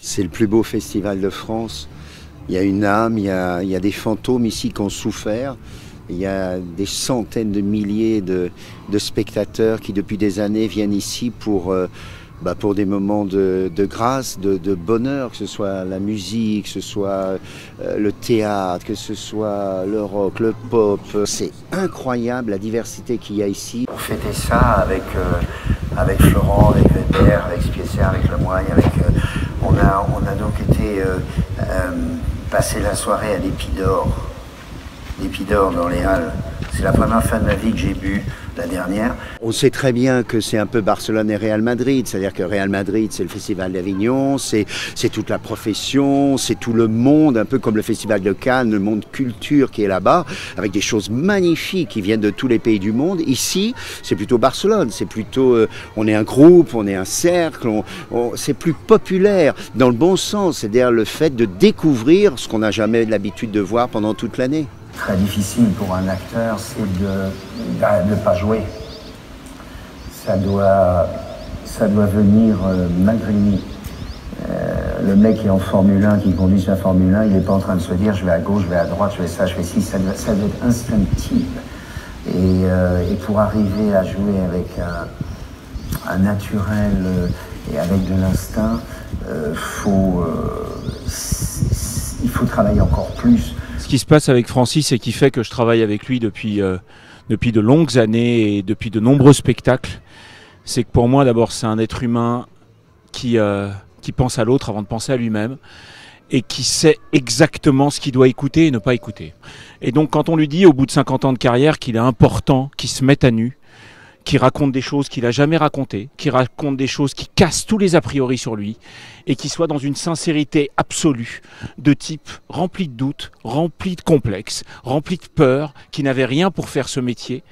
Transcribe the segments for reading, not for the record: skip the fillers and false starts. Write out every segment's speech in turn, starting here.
C'est le plus beau festival de France. Il y a une âme, il y a des fantômes ici qui ont souffert. Il y a des centaines de milliers de spectateurs qui depuis des années viennent ici pour des moments de grâce, de bonheur, que ce soit la musique, que ce soit le théâtre, que ce soit le rock, le pop. C'est incroyable la diversité qu'il y a ici. On fêtait ça avec Florent, avec Weber, avec Spiesser, avec Lemoyne, on a donc été passer la soirée à l'Épidore dans les Halles. C'est la première fois de ma vie que j'ai bu, la dernière. On sait très bien que c'est un peu Barcelone et Real Madrid, c'est-à-dire que Real Madrid, c'est le Festival d'Avignon, c'est toute la profession, c'est tout le monde, un peu comme le Festival de Cannes, le monde culture qui est là-bas, avec des choses magnifiques qui viennent de tous les pays du monde. Ici, c'est plutôt Barcelone, c'est plutôt, on est un groupe, on est un cercle, c'est plus populaire, dans le bon sens, c'est-à-dire le fait de découvrir ce qu'on n'a jamais l'habitude de voir pendant toute l'année. Très difficile pour un acteur, c'est de ne pas jouer. Ça doit venir malgré lui. Le mec qui est en Formule 1, qui conduit sa Formule 1, il n'est pas en train de se dire je vais à gauche, je vais à droite, je fais ça, je fais ci. Ça doit être instinctif. Et pour arriver à jouer avec un naturel et avec de l'instinct, il faut travailler encore plus. Ce qui se passe avec Francis et qui fait que je travaille avec lui depuis de longues années et depuis de nombreux spectacles, c'est que pour moi d'abord c'est un être humain qui pense à l'autre avant de penser à lui-même et qui sait exactement ce qu'il doit écouter et ne pas écouter. Et donc quand on lui dit au bout de 50 ans de carrière qu'il est important qu'il se mette à nu, qui raconte des choses qu'il n'a jamais racontées, qui raconte des choses qui cassent tous les a priori sur lui et qui soit dans une sincérité absolue de type rempli de doutes, rempli de complexes, rempli de peur, qui n'avait rien pour faire ce métier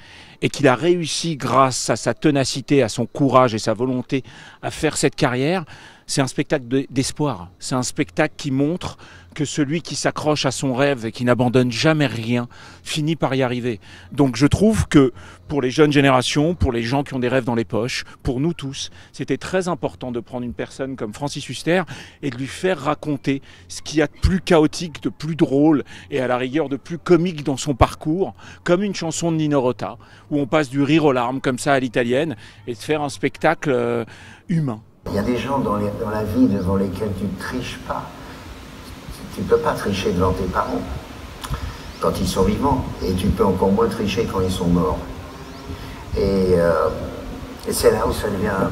et qu'il a réussi grâce à sa ténacité, à son courage et sa volonté à faire cette carrière. C'est un spectacle d'espoir, c'est un spectacle qui montre que celui qui s'accroche à son rêve et qui n'abandonne jamais rien finit par y arriver. Donc je trouve que pour les jeunes générations, pour les gens qui ont des rêves dans les poches, pour nous tous, c'était très important de prendre une personne comme Francis Huster et de lui faire raconter ce qu'il y a de plus chaotique, de plus drôle et à la rigueur de plus comique dans son parcours, comme une chanson de Nino Rota, où on passe du rire aux larmes comme ça à l'italienne et de faire un spectacle humain. Il y a des gens dans la vie devant lesquels tu ne triches pas. Tu ne peux pas tricher devant tes parents quand ils sont vivants. Et tu peux encore moins tricher quand ils sont morts. Et c'est là où ça devient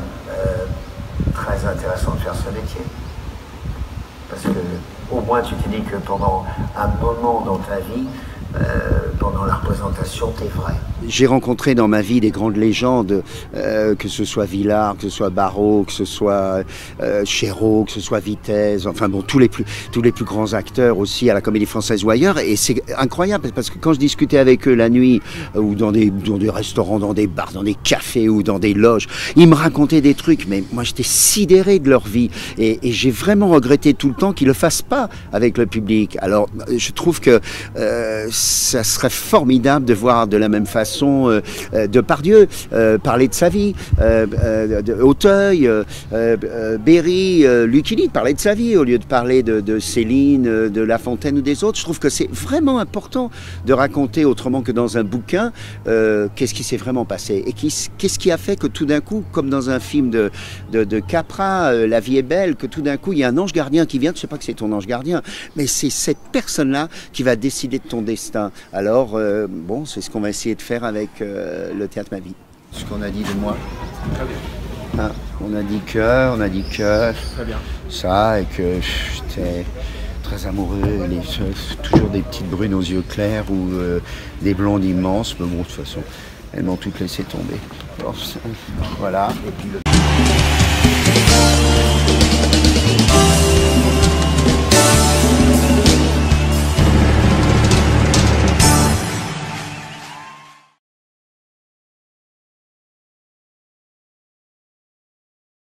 très intéressant de faire ce métier. Parce que au moins tu te dis que pendant un moment dans ta vie, pendant la représentation, t'es vrai. J'ai rencontré dans ma vie des grandes légendes, que ce soit Villard, que ce soit Barrault, que ce soit Chéreau, que ce soit Vitesse, enfin bon, tous les plus grands acteurs aussi à la Comédie Française ou ailleurs. Et c'est incroyable parce que quand je discutais avec eux la nuit, ou dans des restaurants, dans des bars, dans des cafés ou dans des loges, ils me racontaient des trucs, mais moi j'étais sidéré de leur vie. Et j'ai vraiment regretté tout le temps qu'ils le fassent pas avec le public. Alors je trouve que ça serait formidable de voir de la même façon Depardieu parler de sa vie, Auteuil, Berry, Lucchini parler de sa vie au lieu de parler de Céline, de La Fontaine ou des autres. Je trouve que c'est vraiment important de raconter autrement que dans un bouquin qu'est-ce qui s'est vraiment passé et qu'est-ce qui a fait que tout d'un coup, comme dans un film de Capra, La vie est belle, que tout d'un coup il y a un ange gardien qui vient, tu sais pas que c'est ton ange gardien, mais c'est cette personne-là qui va décider de ton destin. Alors, bon, c'est ce qu'on va essayer de faire avec le Théâtre Ma Vie. Ce qu'on a dit de moi. Très bien. Ah, on a dit que très bien. Ça, et que j'étais très amoureux, toujours des petites brunes aux yeux clairs ou des blondes immenses, mais bon, de toute façon, elles m'ont toutes laissé tomber. Bon, voilà. Et puis